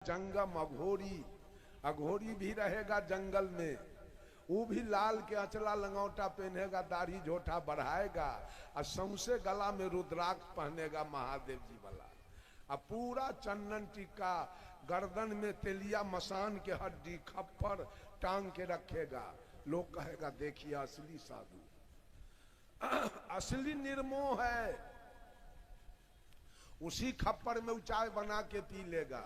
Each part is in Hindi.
जंगम अघोरी, अघोरी भी रहेगा जंगल में, वो भी लाल के अचला लंगोटा पहनेगा, दाढ़ी झोटा बढ़ाएगा और सौंसे गला में रुद्राक्ष पहनेगा महादेव जी वाला, और पूरा चंदन टीका, गर्दन में तेलिया मसान के हड्डी खप्पर टांग के रखेगा। लोग कहेगा देखिए असली साधु, असली निर्मोह है। उसी खप्पर में चाय बना के पी लेगा।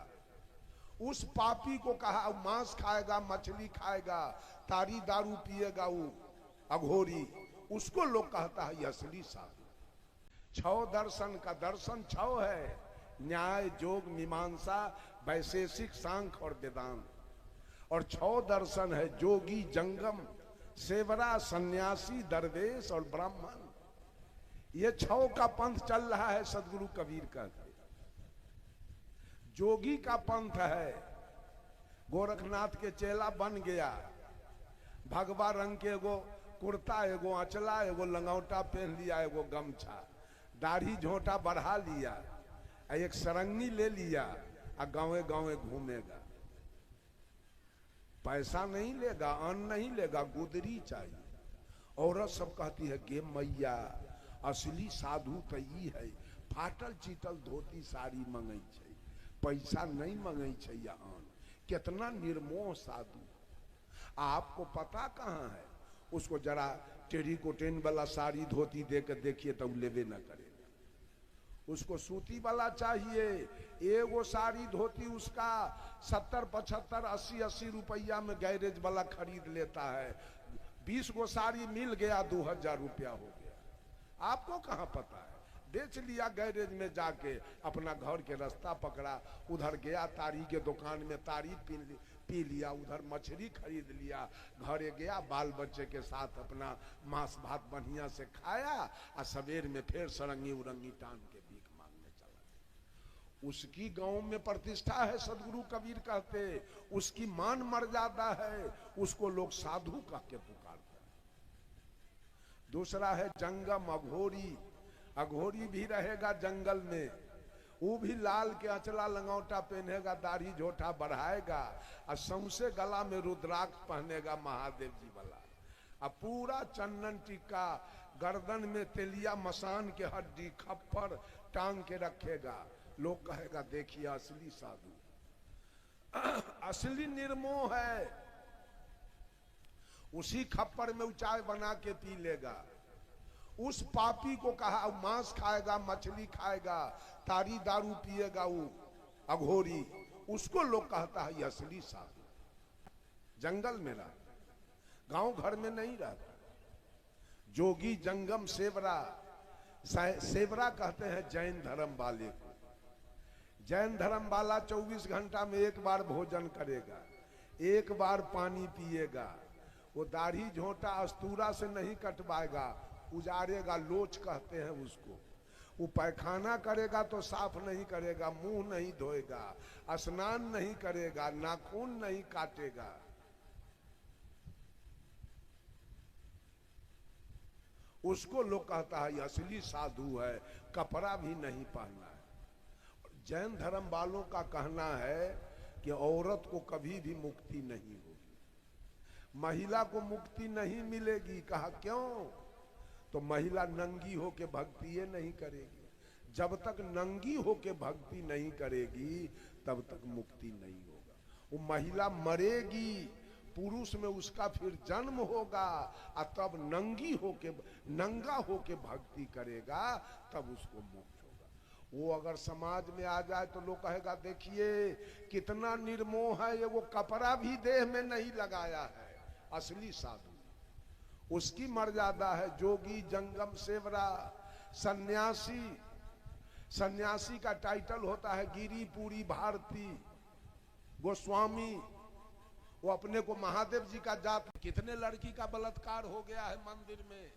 उस पापी को कहा मांस खाएगा, मछली खाएगा, तारी दारू पिएगा, वो अघोरी, उसको लोग कहता है असली साधु। छह दर्शन का दर्शन छह है, न्याय जोग मीमांसा वैशेषिक सांख्य और वेदांत। और छह दर्शन है जोगी जंगम सेवरा सन्यासी दरवेश और ब्राह्मण। ये छह का पंथ चल रहा है। सदगुरु कबीर कहते जोगी का पंथ है, गोरखनाथ के चेला बन गया, भगवा रंग के एगो कुर्ता, एगो अचला, एगो लंगोटा पहन लिया, एगो गमछा, दाढ़ी झोटा बढ़ा लिया, एक सरंगी ले लिया, और गांवे गांवे घूमेगा। पैसा नहीं लेगा, अन्न नहीं लेगा, गुदरी चाहिए। औरत सब कहती है गे मैया असली साधु तो ई है, फाटल चीटल धोती साड़ी मंगई छै, पैसा नहीं मंगई छै या अन्न। कितना निर्मोह साधु। आपको पता कहाँ है? उसको जरा टेरिकोटेन वाला साड़ी धोती दे के देखिए तो लेवे न करेगा। उसको सूती वाला चाहिए। एगो साड़ी धोती उसका 70 75 80 रुपया में गैरेज वाला खरीद लेता है। 20 गो साड़ी मिल गया 2000 रुपया हो गया। आपको कहाँ पता है? बेच लिया गैरेज में जाके, अपना घर के रास्ता पकड़ा, उधर गया तारी के दुकान में तारी पी लिया, उधर मछली खरीद लिया, घरे गया बाल बच्चे के साथ अपना मांस भात बढ़िया से खाया, और सवेर में फिर सरंगी उरंगी टान के भीख मांगने चला। उसकी गांव में प्रतिष्ठा है। सदगुरु कबीर कहते उसकी मान मर्यादा है, उसको लोग साधु कह के पुकारते हैं। दूसरा है जंगम अघोरी, अघोरी भी रहेगा जंगल में, वो भी लाल के अचला लंगोटा पहनेगा, दाढ़ी झोटा बढ़ाएगा, और सौंसे गला में रुद्राक्ष पहनेगा महादेव जी वाला, और पूरा चंदन टीका, गर्दन में तेलिया मसान के हड्डी खप्पर टांग के रखेगा। लोग कहेगा देखिए असली साधु, असली निर्मोह है। उसी खप्पर में चाय बना के पी लेगा। उस पापी को कहा मांस खाएगा, मछली खाएगा, तारी दारू पिएगा, वो अघोरी, उसको लोग कहता है असली साधु। जंगल में रहता, गांव घर में नहीं रहता। जोगी जंगम सेवरा, सेवरा कहते हैं जैन धर्म वाले को। जैन धर्म वाला 24 घंटा में एक बार भोजन करेगा, एक बार पानी पिएगा। वो दाढ़ी झोटा अस्तूरा से नहीं कटवाएगा, उजारेगा, लोच कहते हैं उसको। वो पैखाना करेगा तो साफ नहीं करेगा, मुंह नहीं धोएगा, स्नान नहीं करेगा, नाखून नहीं काटेगा। उसको लोग कहता है असली साधु है, कपड़ा भी नहीं पहनना है। जैन धर्म वालों का कहना है कि औरत को कभी भी मुक्ति नहीं होगी, महिला को मुक्ति नहीं मिलेगी। कहा क्यों? तो महिला नंगी होके भक्ति ये नहीं करेगी। जब तक नंगी होके भक्ति नहीं करेगी तब तक मुक्ति नहीं होगा। वो महिला मरेगी, पुरुष में उसका फिर जन्म होगा, और तब नंगा होके भक्ति करेगा, तब उसको मोक्ष होगा। वो अगर समाज में आ जाए तो लोग कहेगा देखिए कितना निर्मोह है, ये वो कपड़ा भी देह में नहीं लगाया है। असली साधु, उसकी मर्यादा है जोगी जंगम सेवरा सन्यासी। सन्यासी का टाइटल होता है गिरिपुरी भारती गोस्वामी। वो अपने को महादेव जी का जात। कितने लड़की का बलात्कार हो गया है मंदिर में,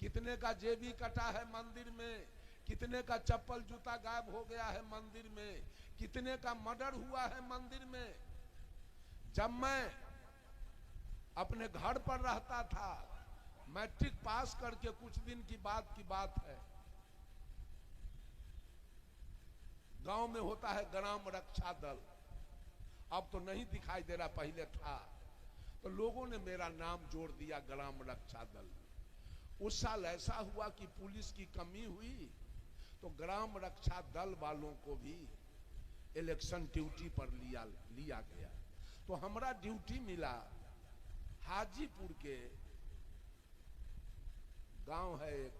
कितने का जेबी कटा है मंदिर में, कितने का चप्पल जूता गायब हो गया है मंदिर में, कितने का मर्डर हुआ है मंदिर में। जब मैं अपने घर पर रहता था, मैट्रिक पास करके कुछ दिन की बात है, गांव में होता है ग्राम रक्षा दल। अब तो नहीं दिखाई दे रहा, पहले था। तो लोगों ने मेरा नाम जोड़ दिया ग्राम रक्षा दल में। उस साल ऐसा हुआ कि पुलिस की कमी हुई, तो ग्राम रक्षा दल वालों को भी इलेक्शन ड्यूटी पर लिया गया। तो हमारा ड्यूटी मिला हाजीपुर के गांव है एक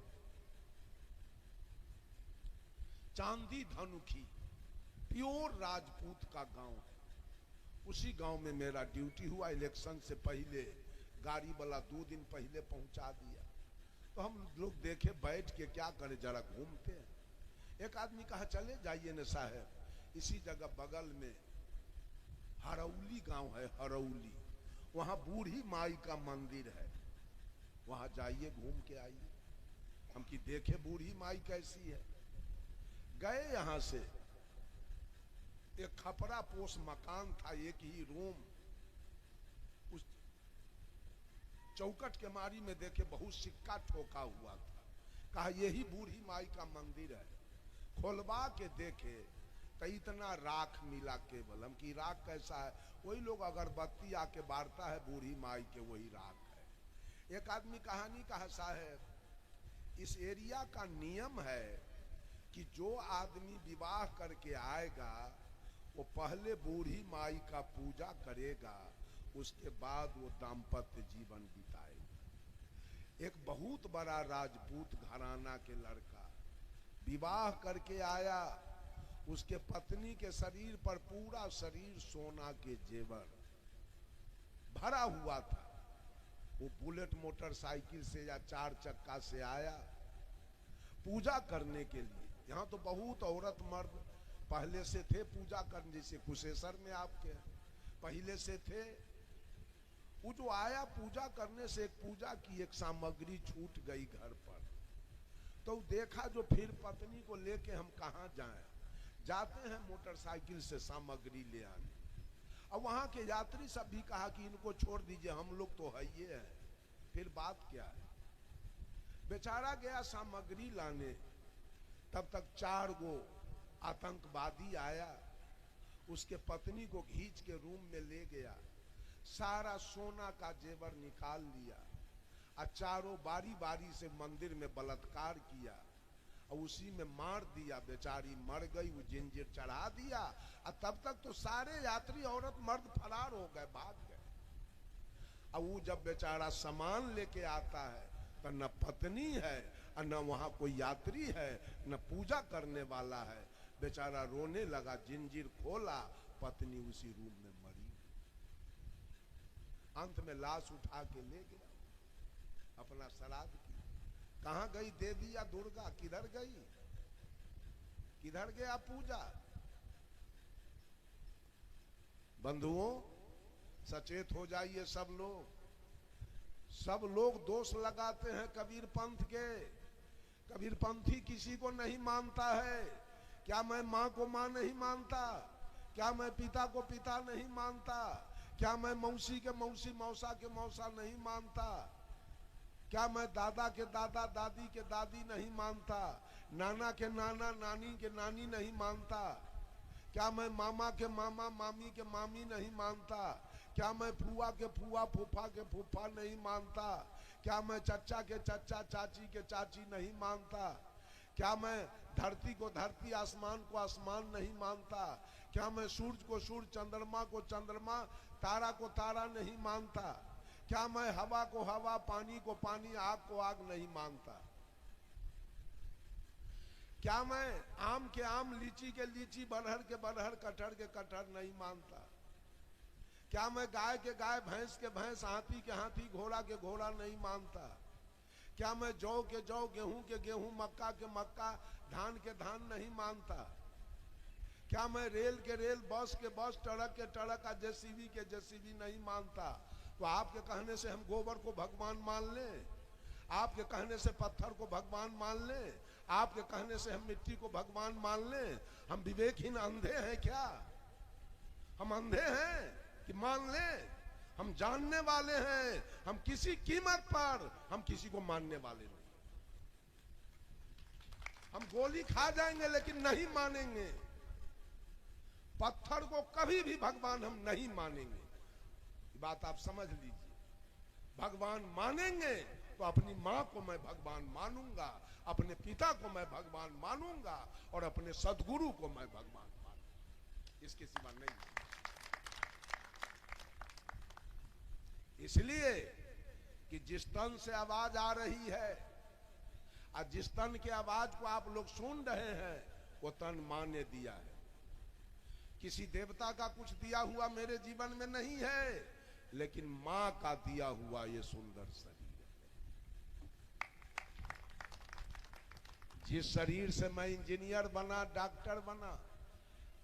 चांदी धनुखी, प्योर राजपूत का गांव है। उसी गांव में मेरा ड्यूटी हुआ। इलेक्शन से पहले गाड़ी वाला 2 दिन पहले पहुंचा दिया। तो हम लोग देखे बैठ के क्या करें, जरा घूमते हैं। एक आदमी कहा चले जाइए न साहब, इसी जगह बगल में हरौली गांव है, हरौली, वहां बूढ़ी माई का मंदिर है, वहां जाइए घूम के आइए। हम की देखे बूढ़ी माई कैसी है। गए यहां से, एक खपरा पोस मकान था, एक ही रूम। उस चौकट के मारी में देखे बहुत सिक्का ठोका हुआ था। कहा यही बूढ़ी माई का मंदिर है। खोलवा के देखे तो इतना राख मिला केवल। हम की राख कैसा है, वही लोग अगरबत्ती आके बारता है बूढ़ी माई के, वही राख है। एक आदमी कहानी कहा साहब, इस एरिया का नियम है कि जो आदमी विवाह करके आएगा वो पहले बूढ़ी माई का पूजा करेगा, उसके बाद वो दाम्पत्य जीवन बिताएगा। एक बहुत बड़ा राजपूत घराना के लड़का विवाह करके आया, उसके पत्नी के शरीर पर पूरा शरीर सोना के जेवर भरा हुआ था। वो बुलेट मोटरसाइकिल से या 4 चक्का से आया पूजा करने के लिए। यहाँ तो बहुत औरत मर्द पहले से थे पूजा करने, जैसे कुशेश्वर में आपके पहले से थे। वो जो आया पूजा करने से, एक पूजा की एक सामग्री छूट गई घर पर। तो देखा जो, फिर पत्नी को लेके हम कहाँ जाएं, जाते हैं मोटरसाइकिल से सामग्री ले आने। अब वहां के यात्री सब भी कहा कि इनको छोड़ दीजिए, हम लोग तो है ये है। फिर बात क्या है, बेचारा गया सामग्री लाने, तब तक 4 गो आतंकवादी आया, उसके पत्नी को खींच के रूम में ले गया, सारा सोना का जेवर निकाल लिया और चारों बारी बारी से मंदिर में बलात्कार किया और उसी में मार दिया। बेचारी मर गई, वो जंजीर चढ़ा दिया। और तब तक तो सारे यात्री औरत मर्द फरार हो गए, भाग गए। अब वो जब बेचारा सामान लेके आता है तो न पत्नी है और न वहां कोई यात्री है, न पूजा करने वाला है। बेचारा रोने लगा, जंजीर खोला, पत्नी उसी रूम में मरी। अंत में लाश उठा के ले गया, अपना श्राद्ध की। कहां गई देवी या दुर्गा, किधर गई, किधर गया पूजा। बंधुओं सचेत हो जाइए सब लोग। सब लोग दोष लगाते हैं कबीर पंथ के। कबीर पंथी किसी को नहीं मानता है। क्या मैं माँ को माँ नहीं मानता, क्या मैं पिता को पिता नहीं मानता, क्या मैं मौसी के मौसी, मौसा के मौसा नहीं मानता, क्या मैं दादा के दादा दादी के दादी नहीं मानता, नाना के नाना नानी के नानी नहीं मानता, क्या मैं मामा के मामा मामी के मामी नहीं मानता, क्या मैं फुआ के फुआ फूफा के फूफा नहीं मानता, क्या मैं चचा के चचा चाची के चाची नहीं मानता, क्या मैं धरती को धरती आसमान को आसमान नहीं मानता, क्या मैं सूरज को सूरज चंद्रमा को चंद्रमा तारा को तारा नहीं मानता, क्या मैं हवा को हवा पानी को पानी आग को आग नहीं मानता, क्या मैं आम के आम लीची के लीची बरहर के बरहर कटहर के कटहर नहीं मानता, क्या मैं गाय के गाय भैंस के भैंस हाथी के हाथी घोड़ा के घोड़ा नहीं मानता, क्या मैं जौ के जौ गेहूं के गेहूं मक्का के मक्का धान के धान नहीं मानता, क्या मैं रेल के रेल बस के बस ट्रक के ट्रक का जेसीबी के जेसीबी नहीं मानता। तो आपके कहने से हम गोबर को भगवान मान लें, आपके कहने से पत्थर को भगवान मान लें, आपके कहने से हम मिट्टी को भगवान मान लें। हम विवेकहीन अंधे हैं क्या? हम अंधे हैं कि मान लें? हम जानने वाले हैं, हम किसी कीमत पर हम किसी को मानने वाले नहीं। हम गोली खा जाएंगे लेकिन नहीं मानेंगे। पत्थर को कभी भी भगवान हम नहीं मानेंगे, बात आप समझ लीजिए। भगवान मानेंगे तो अपनी माँ को मैं भगवान मानूंगा, अपने पिता को मैं भगवान मानूंगा और अपने सदगुरु को मैं भगवान मानूंगा, इसके सिवा नहीं। इसलिए कि जिस तन से आवाज आ रही है और जिस तन के आवाज को आप लोग सुन रहे हैं वो तन माँ ने दिया है। किसी देवता का कुछ दिया हुआ मेरे जीवन में नहीं है, लेकिन माँ का दिया हुआ ये सुंदर शरीर है। जिस शरीर से मैं इंजीनियर बना, डॉक्टर बना,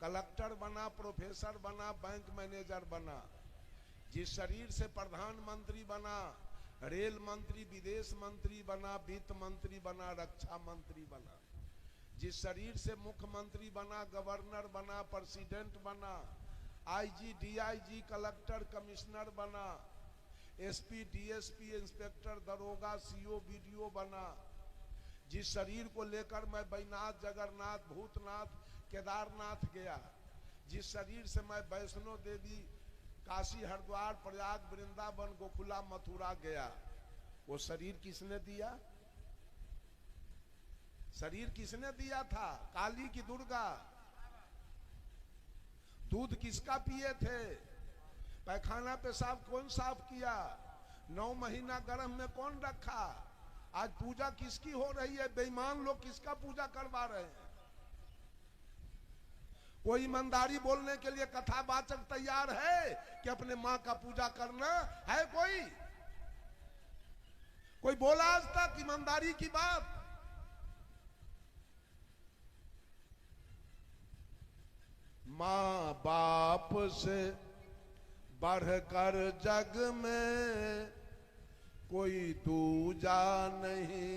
कलेक्टर बना, प्रोफेसर बना, बैंक मैनेजर बना, जिस शरीर से प्रधानमंत्री बना, रेल मंत्री, विदेश मंत्री बना, वित्त मंत्री बना, रक्षा मंत्री बना, जिस शरीर से मुख्यमंत्री बना, गवर्नर बना, प्रेसिडेंट बना, आईजी, डीआईजी, कलेक्टर, कमिश्नर बना, एसपी, डीएसपी, इंस्पेक्टर, दरोगा, सीओ, बीडीओ बना, जिस शरीर को लेकर मैं बैजनाथ, जगन्नाथ, भूतनाथ, केदारनाथ गया, जिस शरीर से मैं वैष्णो देवी, काशी, हरिद्वार, प्रयाग, वृंदावन, गोकुला, मथुरा गया, वो शरीर किसने दिया? शरीर किसने दिया था? काली की दुर्गा? दूध किसका पिए थे? पैखाना पेशाब कौन साफ किया? 9 महीना गर्भ में कौन रखा? आज पूजा किसकी हो रही है? बेईमान लोग किसका पूजा करवा रहे हैं? कोई ईमानदारी बोलने के लिए कथावाचक तैयार है कि अपने माँ का पूजा करना है? कोई बोला आज तक ईमानदारी की बात? माँ बाप से बढ़कर जग में कोई दूजा नहीं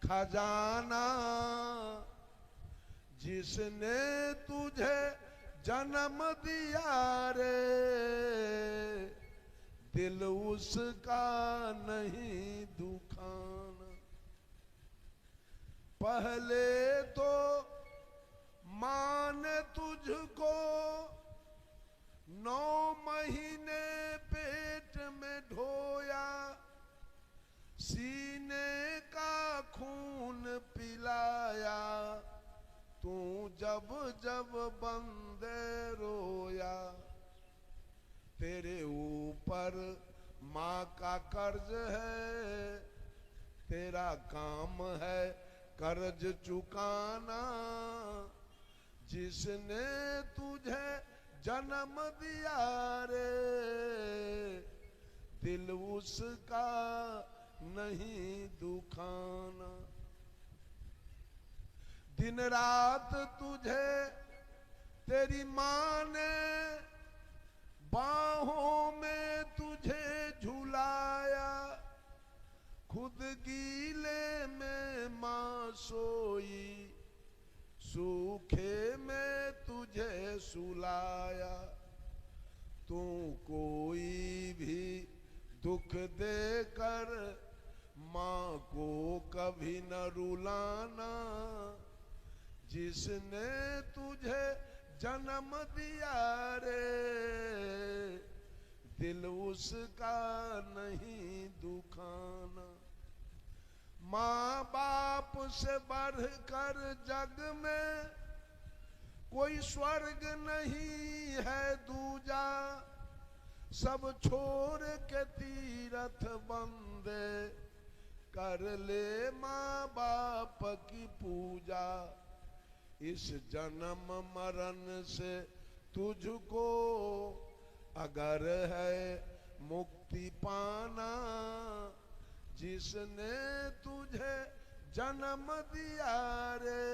खजाना, जिसने तुझे जन्म दिया रे दिल उसका नहीं दुखाना। पहले तो माँ ने तुझको 9 महीने पेट में ढोया, सीने का खून पिलाया, तू जब जब बंदे रोया। तेरे ऊपर माँ का कर्ज है, तेरा काम है कर्ज चुकाना, जिसने तुझे जन्म दिया रे दिल उसका नहीं दुखाना। दिन रात तुझे तेरी माँ ने बाहों में तुझे झुलाया, खुद गीले में माँ सोई, सूखे में तुझे सुलाया। तू कोई भी दुख देकर माँ को कभी न रुलाना, जिसने तुझे जन्म दिया रे दिल उसका नहीं दुखाना। माँ बाप से बढ़कर जग में कोई स्वर्ग नहीं है दूजा, सब छोड़ के तीरथ बंदे कर ले माँ बाप की पूजा। इस जन्म मरण से तुझको अगर है मुक्ति पाना, जिसने तुझे जन्म दिया रे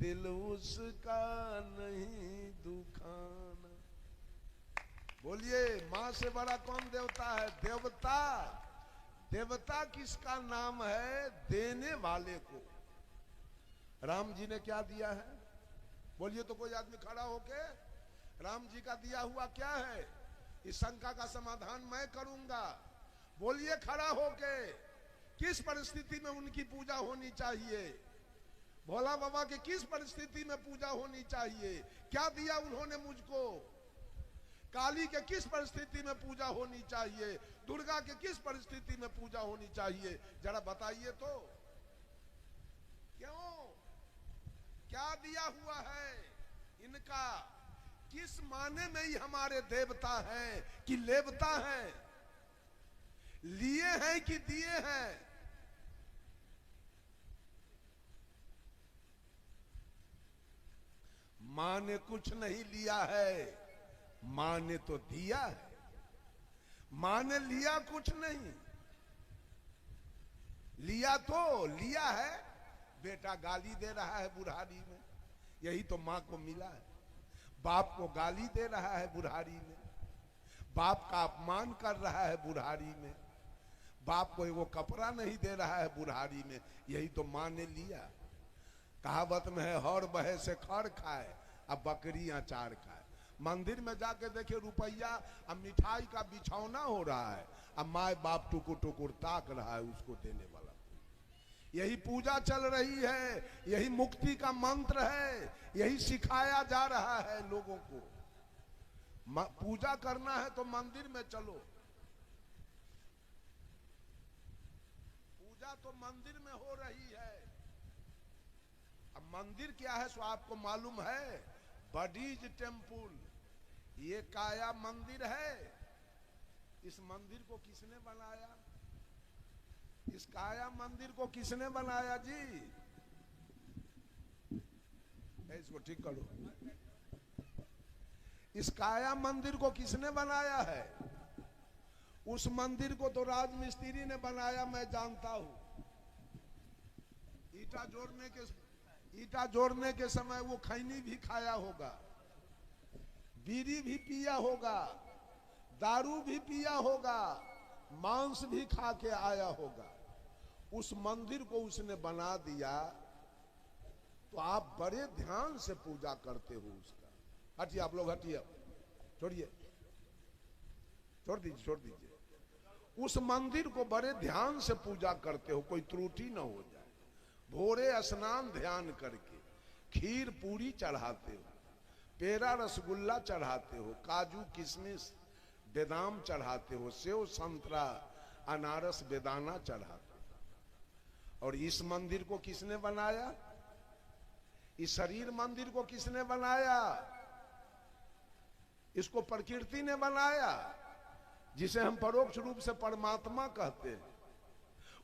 दिल उसका नहीं दुखाना। बोलिए, माँ से बड़ा कौन देवता है? देवता, देवता किसका नाम है? देने वाले को। राम जी ने क्या दिया है? बोलिए तो कोई आदमी खड़ा होके, राम जी का दिया हुआ क्या है? इस शंका का समाधान मैं करूंगा। बोलिए खड़ा होके, किस परिस्थिति में उनकी पूजा होनी चाहिए? भोला बाबा की किस परिस्थिति में पूजा होनी चाहिए, क्या दिया उन्होंने मुझको। काली के किस परिस्थिति में पूजा होनी चाहिए, दुर्गा के किस परिस्थिति में पूजा होनी चाहिए, जरा बताइए तो। क्यों, क्या दिया हुआ है इनका, किस माने में ही हमारे देवता हैं कि लेवता हैं, लिए हैं कि दिए हैं। मां ने कुछ नहीं लिया है, मां ने तो दिया है। मां ने लिया कुछ नहीं, लिया तो लिया है। बेटा गाली दे रहा है बुढ़ारी में, यही तो मां को मिला है। बाप को गाली दे रहा है बुढ़ारी में, बाप का अपमान कर रहा है बुढ़ारी में। बाप को वो कपड़ा नहीं दे रहा है बुढ़ारी में, यही तो मां ने लिया। कहावत में है हौर बहे से खड़ खाए, अब बकरियां चार खाए। मंदिर में जाके देखे रुपया अब मिठाई का बिछौना हो रहा है, अब माए बाप टुकुर टुकुर ताक रहा है उसको देने वाला। यही पूजा चल रही है, यही मुक्ति का मंत्र है, यही सिखाया जा रहा है लोगों को। पूजा करना है तो मंदिर में चलो, पूजा तो मंदिर में हो रही है। अब मंदिर क्या है सो आपको मालूम है, बडीज टेम्पुल, ये काया मंदिर है। इस मंदिर को किसने बनाया, इस काया मंदिर को किसने बनाया जी, इसको ठीक करो। इस काया मंदिर को किसने बनाया है, उस मंदिर को तो राजमिस्त्री ने बनाया, मैं जानता हूं। ईटा जोड़ने के समय वो खैनी भी खाया होगा, बीड़ी भी पिया होगा, दारू भी पिया होगा, मांस भी खा के आया होगा। उस मंदिर को उसने बना दिया तो आप बड़े ध्यान से पूजा करते हो उसका। हटिए आप लोग, हटिए, छोड़िए, छोड़ दीजिए। उस मंदिर को बड़े ध्यान से पूजा करते हो, कोई त्रुटि ना हो जाए। भोरे स्नान ध्यान करके खीर पूरी चढ़ाते हो, पेड़ा रसगुल्ला चढ़ाते हो, काजू किशमिश बेदाम चढ़ाते हो, सेव संतरा अनारस बेदाना चढ़ाते हो। और इस मंदिर को किसने बनाया, इस शरीर मंदिर को किसने बनाया, इसको प्रकृति ने बनाया, जिसे हम परोक्ष रूप से परमात्मा कहते हैं।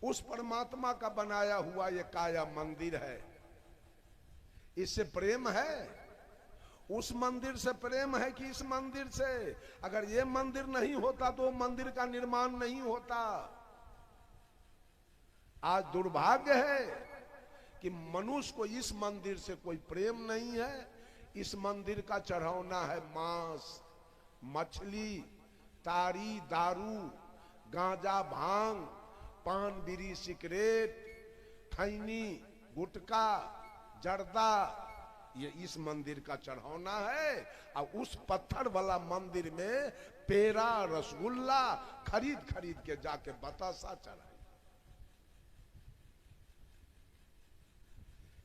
उस परमात्मा का बनाया हुआ ये काया मंदिर है। इससे प्रेम है, उस मंदिर से प्रेम है कि इस मंदिर से। अगर ये मंदिर नहीं होता तो मंदिर का निर्माण नहीं होता। आज दुर्भाग्य है कि मनुष्य को इस मंदिर से कोई प्रेम नहीं है। इस मंदिर का चढ़ाना है मांस, मछली, तारी, दारू, गांजा, भांग, पान, बीड़ी, सिगरेट, खैनी, गुटखा, जर्दा, ये इस मंदिर का चढ़ाना है। और उस पत्थर वाला मंदिर में पेड़ा रसगुल्ला खरीद खरीद के जाके बतासा चढ़ाए।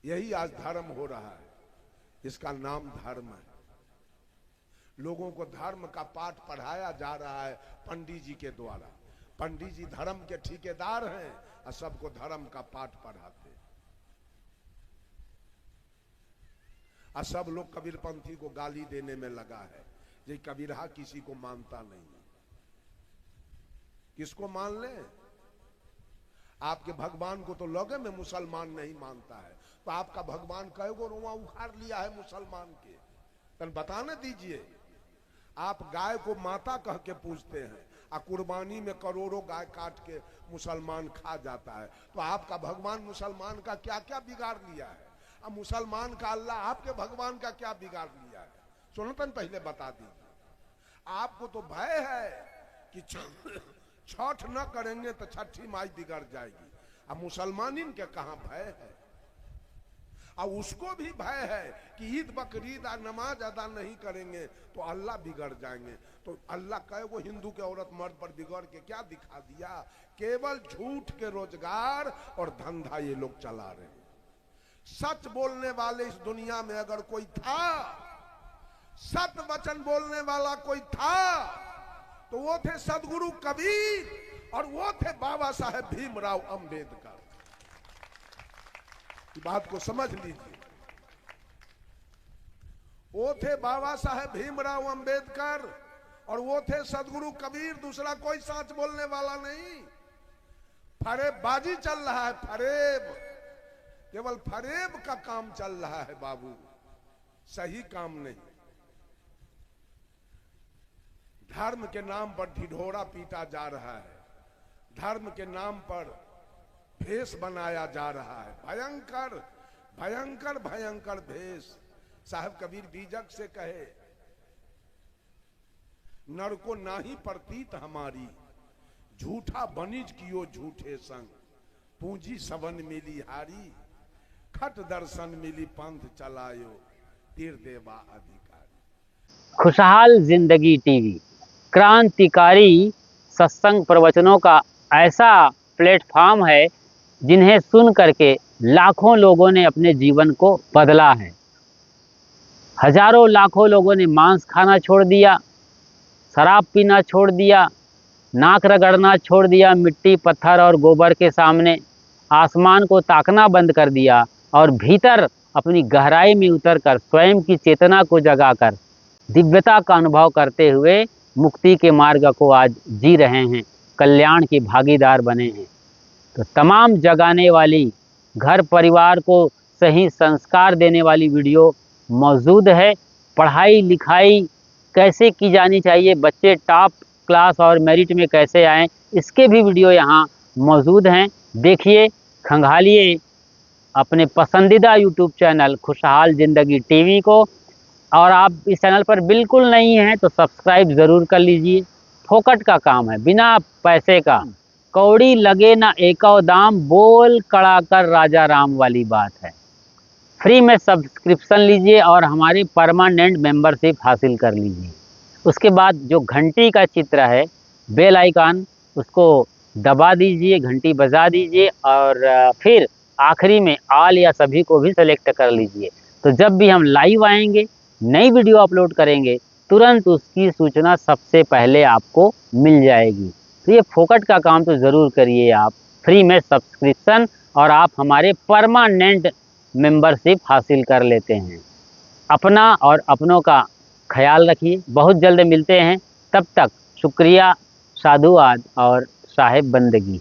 यही आज धर्म हो रहा है, इसका नाम धर्म है। लोगों को धर्म का पाठ पढ़ाया जा रहा है पंडित जी के द्वारा। पंडित जी धर्म के ठेकेदार हैं और सबको धर्म का पाठ पढ़ाते हैं। और सब लोग कबीरपंथी को गाली देने में लगा है। ये कबीरहा किसी को मानता नहीं, किसको मान ले। आपके भगवान को तो लगे में मुसलमान नहीं मानता है, तो आपका भगवान कई गो रोआ उखाड़ लिया है मुसलमान के, तन बताने दीजिए। आप गाय को माता कह के पूजते हैं और कुर्बानी में करोड़ों गाय काट के मुसलमान खा जाता है, तो आपका भगवान मुसलमान का क्या क्या बिगाड़ लिया है। अब मुसलमान का अल्लाह आपके भगवान का क्या बिगाड़ लिया है, सुनतन पहले बता दीजिए। आपको तो भय है कि छठ न करेंगे तो छठी माई बिगड़ जाएगी। अब मुसलमानिन के कहां भय है। और उसको भी भय है कि ईद बकरीद नमाज अदा नहीं करेंगे तो अल्लाह बिगड़ जाएंगे। तो अल्लाह कहे वो हिंदू के औरत मर्द पर बिगड़ के क्या दिखा दिया। केवल झूठ के रोजगार और धंधा ये लोग चला रहे हैं। सच बोलने वाले इस दुनिया में अगर कोई था, सत्य वचन बोलने वाला कोई था, तो वो थे सदगुरु कबीर और वो थे बाबा साहेब भीमराव अंबेडकर। बात को समझ लीजिए, वो थे बाबा साहेब भीमराव अंबेडकर और वो थे सदगुरु कबीर। दूसरा कोई सच बोलने वाला नहीं। फरेबबाजी चल रहा है, फरेब, केवल फरेब का काम चल रहा है बाबू, सही काम नहीं। धर्म के नाम पर ढिढोरा पीटा जा रहा है, धर्म के नाम पर भेष बनाया जा रहा है, भयंकर भयंकर भयंकर भेष। साहब कबीर बीजक से कहे, नर को नाही प्रतीत हमारी, झूठा बनिज कियो झूठे संग, पूंजी सबन मिली हारी, खट दर्शन मिली पंथ चलायो, तीर देवा अधिकारी। खुशहाल जिंदगी टीवी क्रांतिकारी सत्संग प्रवचनों का ऐसा प्लेटफॉर्म है जिन्हें सुन करके लाखों लोगों ने अपने जीवन को बदला है। हजारों लाखों लोगों ने मांस खाना छोड़ दिया, शराब पीना छोड़ दिया, नाक रगड़ना छोड़ दिया, मिट्टी पत्थर और गोबर के सामने आसमान को ताकना बंद कर दिया और भीतर अपनी गहराई में उतरकर स्वयं की चेतना को जगाकर दिव्यता का अनुभव करते हुए मुक्ति के मार्ग को आज जी रहे हैं, कल्याण के भागीदार बने हैं। तो तमाम जगाने वाली, घर परिवार को सही संस्कार देने वाली वीडियो मौजूद है। पढ़ाई लिखाई कैसे की जानी चाहिए, बच्चे टॉप क्लास और मेरिट में कैसे आएँ, इसके भी वीडियो यहाँ मौजूद हैं। देखिए, खंगालिए अपने पसंदीदा यूट्यूब चैनल खुशहाल ज़िंदगी टीवी को। और आप इस चैनल पर बिल्कुल नहीं हैं तो सब्सक्राइब ज़रूर कर लीजिए। फोकट का काम है, बिना पैसे का। कौड़ी लगे ना एको दाम, बोल कड़ा कर राजा राम वाली बात है। फ्री में सब्सक्रिप्शन लीजिए और हमारी परमानेंट मेंबरशिप हासिल कर लीजिए। उसके बाद जो घंटी का चित्र है, बेल आइकन, उसको दबा दीजिए, घंटी बजा दीजिए और फिर आखिरी में ऑल या सभी को भी सेलेक्ट कर लीजिए। तो जब भी हम लाइव आएंगे, नई वीडियो अपलोड करेंगे, तुरंत उसकी सूचना सबसे पहले आपको मिल जाएगी। तो ये फोकट का काम तो ज़रूर करिए आप, फ्री में सब्सक्रिप्शन, और आप हमारे परमानेंट मेंबरशिप हासिल कर लेते हैं। अपना और अपनों का ख्याल रखिए। बहुत जल्द मिलते हैं, तब तक शुक्रिया, साधुवाद और साहिब बंदगी।